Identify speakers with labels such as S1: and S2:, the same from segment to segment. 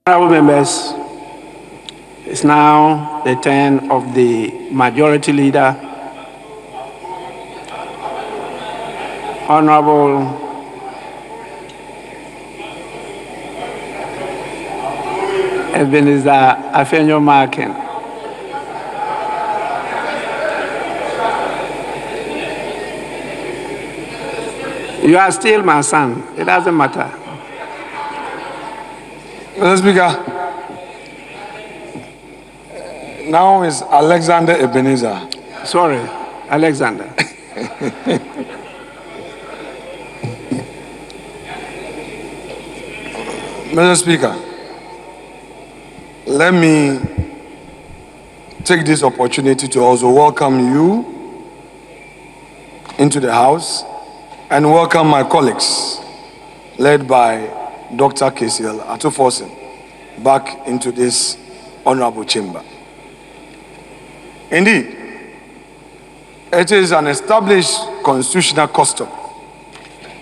S1: Honorable members, it's now the turn of the Majority Leader, Honorable Afenyo-Markin. You are still my son. It doesn't matter.
S2: Mr. Speaker, now is Alexander Ebenezer.
S1: Sorry, Alexander.
S2: Mr. Speaker, let me take this opportunity to also welcome you into the House and welcome my colleagues, led by Dr. KCL Atufosin, back into this honorable chamber. Indeed, it is an established constitutional custom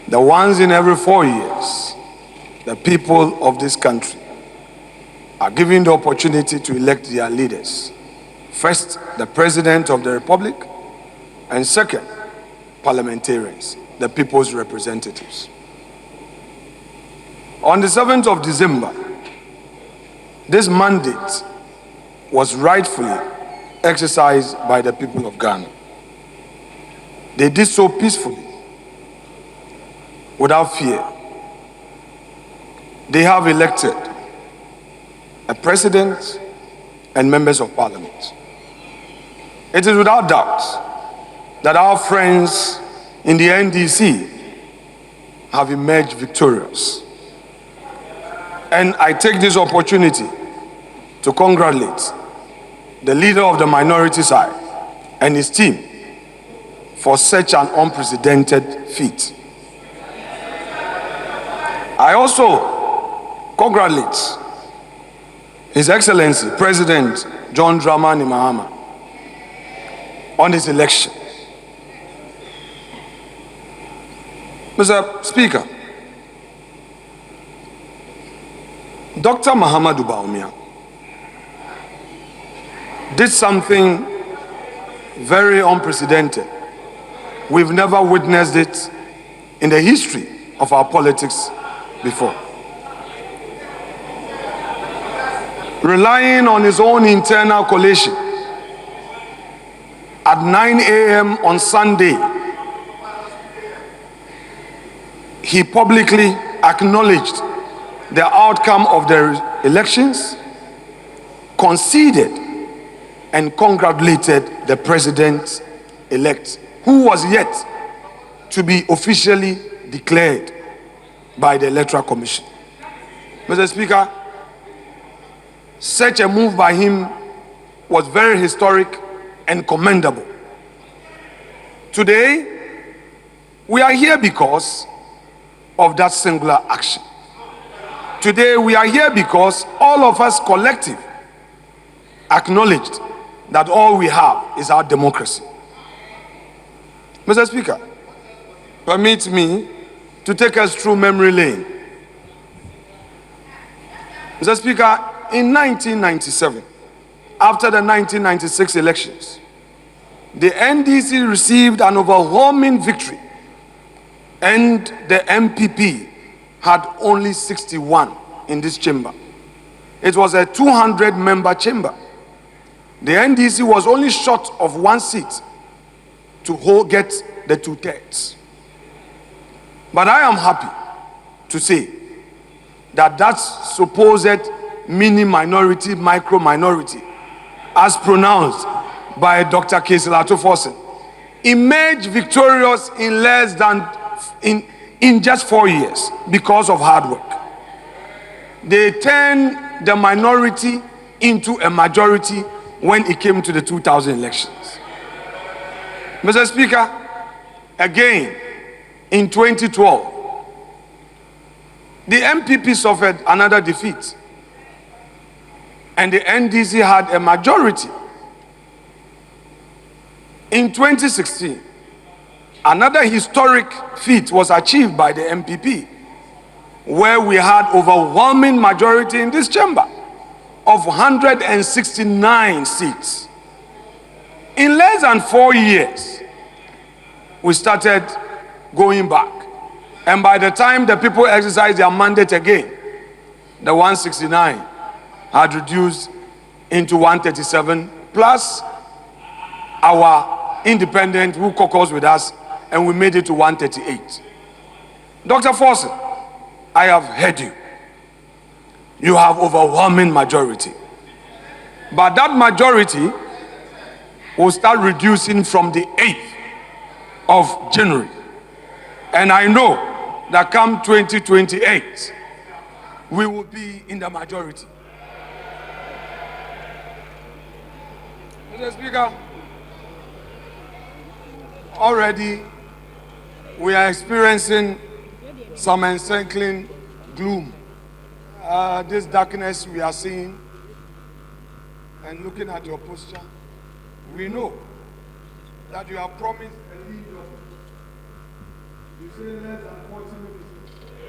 S2: that once in every 4 years, the people of this country are given the opportunity to elect their leaders. First, the President of the Republic, and second, parliamentarians, the people's representatives. On the 7th of December, this mandate was rightfully exercised by the people of Ghana. They did so peacefully, without fear. They have elected a president and members of parliament. It is without doubt that our friends in the NDC have emerged victorious. And I take this opportunity to congratulate the leader of the minority side and his team for such an unprecedented feat. I also congratulate His Excellency President John Dramani Mahama on his election. Mr. Speaker, Dr. Mahamudu Bawumia did something very unprecedented. We've never witnessed it in the history of our politics before. Relying on his own internal coalition, at 9 a.m. on Sunday, he publicly acknowledged the outcome of the elections, conceded and congratulated the president-elect, who was yet to be officially declared by the Electoral Commission. Mr. Speaker, such a move by him was very historic and commendable. Today, we are here because of that singular action. Today, we are here because all of us collective acknowledged that all we have is our democracy. Mr. Speaker, permit me to take us through memory lane. Mr. Speaker, in 1997, after the 1996 elections, the NDC received an overwhelming victory, and the MPP had only 61 in this chamber. It was a 200-member chamber. The NDC was only short of one seat to get the 2/3. But I am happy to say that that supposed mini-minority, micro-minority, as pronounced by Dr. KCL Atufosin, emerged victorious in less than, in just 4 years because of hard work. They turned the minority into a majority when it came to the 2000 elections. Mr. Speaker, again, in 2012, the MPP suffered another defeat, and the NDC had a majority. In 2016, another historic feat was achieved by the MPP where we had overwhelming majority in this chamber of 169 seats. In less than 4 years, we started going back. And by the time the people exercised their mandate again, the 169 had reduced into 137, plus our independent who caucused with us, and we made it to 138. Dr. Forson, I have heard you. You have overwhelming majority. But that majority will start reducing from the 8th of January. And I know that come 2028, we will be in the majority. Mr. Speaker, already we are experiencing some encircling gloom. This darkness we are seeing, and looking at your posture, we know that you have promised a lead government. You say less than 40 minutes.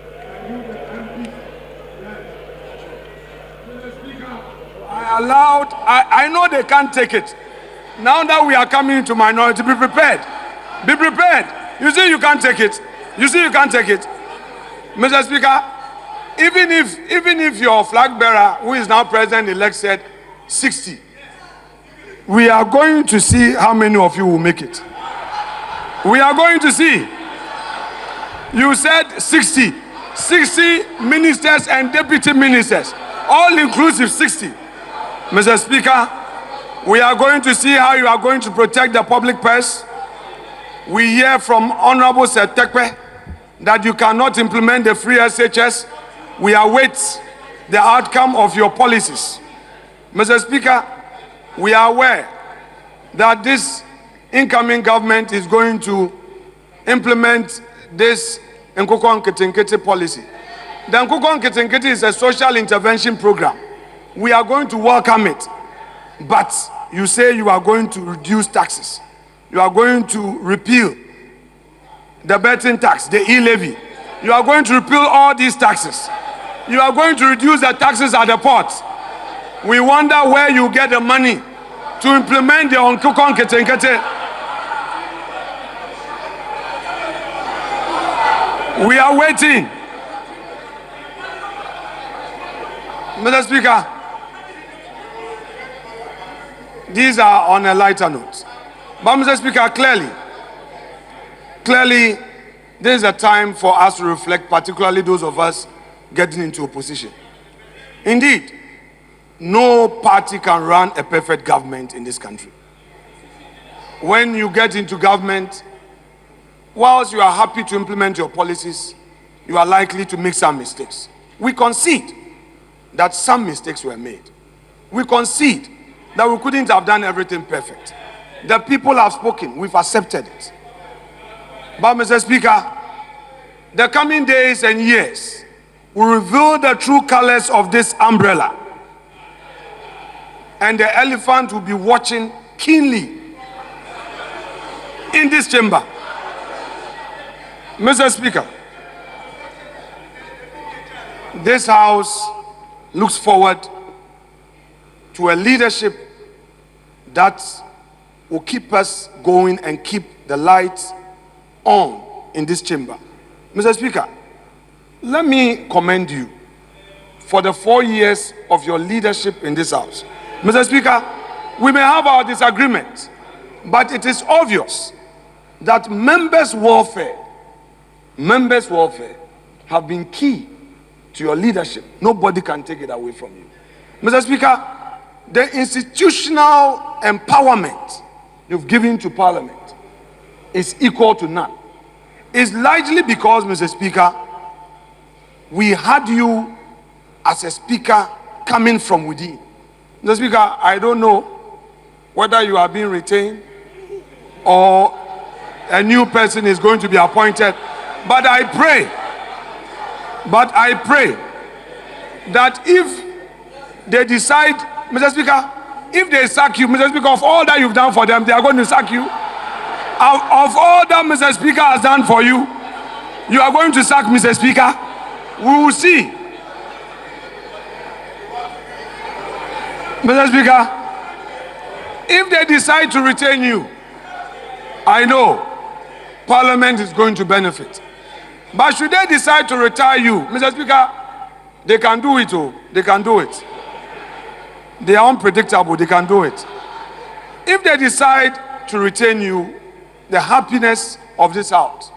S2: And you, the MPs, yes. Mr. Speaker, I know they can't take it. Now that we are coming into minority, be prepared. Be prepared. You see you can't take it. You see you can't take it. Mr. Speaker, even if your flag bearer, who is now president-elect, said 60, we are going to see how many of you will make it. We are going to see. You said 60 ministers and deputy ministers, all inclusive 60. Mr. Speaker, we are going to see how you are going to protect the public purse. We hear from Honorable Setekpe that you cannot implement the free SHS. We await the outcome of your policies. Mr. Speaker, we are aware that this incoming government is going to implement this Nkommo Wo policy. The Nkommo Wo is a social intervention program. We are going to welcome it. But you say you are going to reduce taxes. You are going to repeal the betting tax, the e-levy. You are going to repeal all these taxes. You are going to reduce the taxes at the ports. We wonder where you get the money to implement the Nkommo Wo. We are waiting. Mr. Speaker, these are on a lighter note. But Mr. Speaker, clearly, this is a time for us to reflect, particularly those of us getting into opposition. Indeed, no party can run a perfect government in this country. When you get into government, whilst you are happy to implement your policies, you are likely to make some mistakes. We concede that some mistakes were made. We concede that we couldn't have done everything perfect. The people have spoken, we've accepted it. But Mr. Speaker, the coming days and years will reveal the true colors of this umbrella. And the elephant will be watching keenly in this chamber. Mr. Speaker, this House looks forward to a leadership that will keep us going and keep the lights on in this chamber. Mr. Speaker, let me commend you for the 4 years of your leadership in this House. Mr. Speaker, we may have our disagreements, but it is obvious that members' welfare have been key to your leadership. Nobody can take it away from you. Mr. Speaker, the institutional empowerment you've given to Parliament is equal to none. It's largely because, Mr. Speaker, we had you as a speaker coming from within. Mr. Speaker, I don't know whether you are being retained or a new person is going to be appointed, but I pray that if they decide, Mr. Speaker, if they sack you, Mr. Speaker, of all that you've done for them, they are going to sack you. Of all that Mr. Speaker has done for you, you are going to sack Mr. Speaker. We will see. Mr. Speaker, if they decide to retain you, I know Parliament is going to benefit. But should they decide to retire you, Mr. Speaker, they can do it. Oh, they can do it. They are unpredictable. They can do it. If they decide to retain you, the happiness of this house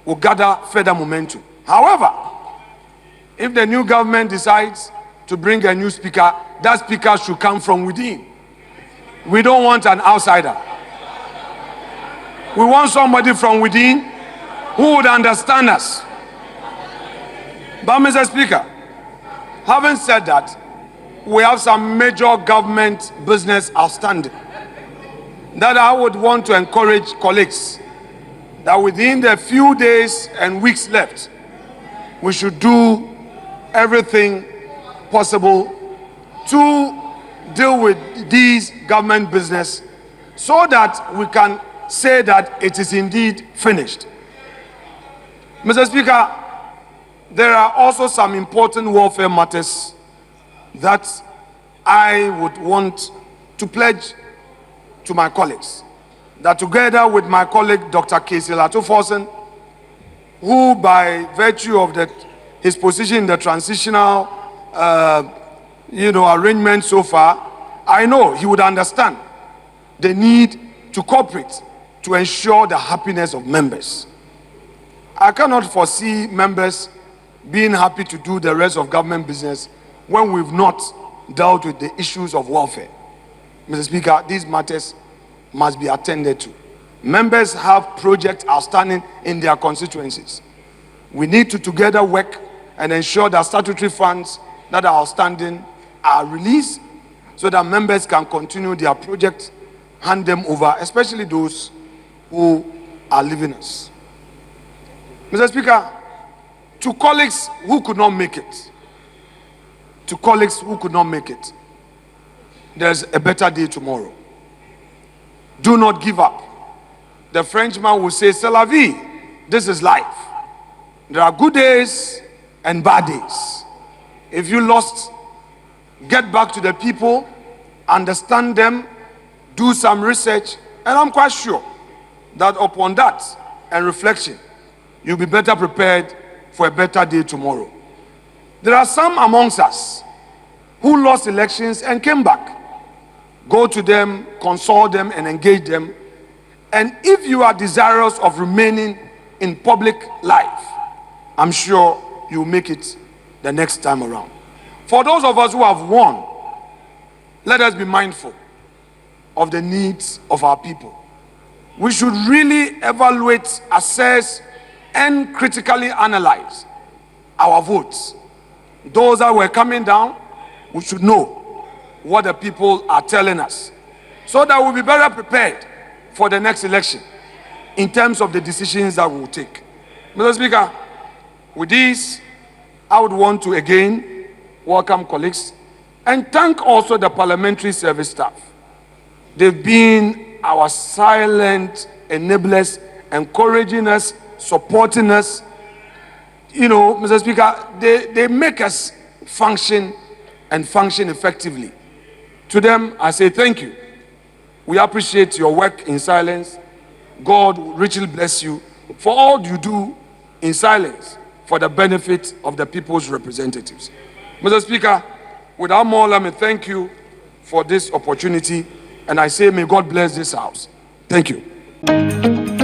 S2: will gather further momentum. However, if the new government decides to bring a new speaker, that speaker should come from within. We don't want an outsider. We want somebody from within who would understand us. But Mr. Speaker, having said that, we have some major government business outstanding that I would want to encourage colleagues that within the few days and weeks left, we should do everything possible to deal with these government business so that we can say that it is indeed finished. Mr. Speaker, there are also some important welfare matters that I would want to pledge to my colleagues, that together with my colleague Dr. Casey Latofosen, who by virtue of his position in the transitional arrangement so far, I know he would understand the need to cooperate to ensure the happiness of members. I cannot foresee members being happy to do the rest of government business when we've not dealt with the issues of welfare. Mr. Speaker, these matters must be attended to. Members have projects outstanding in their constituencies. We need to together work and ensure that statutory funds that are outstanding are released so that members can continue their projects, hand them over, especially those who are leaving us. Mr. Speaker, to colleagues who could not make it, there's a better day tomorrow. Do not give up. The Frenchman will say, c'est la vie. This is life. There are good days and bad days. If you lost, get back to the people, understand them, do some research, and I'm quite sure that upon that and reflection, you'll be better prepared for a better day tomorrow. There are some amongst us who lost elections and came back. Go to them, consult them, and engage them. And if you are desirous of remaining in public life, I'm sure you'll make it the next time around. For those of us who have won, let us be mindful of the needs of our people. We should really evaluate, assess, and critically analyze our votes. Those that were coming down, we should know what the people are telling us so that we'll be better prepared for the next election in terms of the decisions that we will take. Mr. Speaker, with this, I would want to again welcome colleagues and thank also the parliamentary service staff. They've been our silent enablers, encouraging us, supporting us. You know, Mr. Speaker, they make us function and function effectively. To them, I say thank you. We appreciate your work in silence. God will richly bless you for all you do in silence for the benefit of the people's representatives. Mr. Speaker, without more, let me thank you for this opportunity, and I say may God bless this house. Thank you.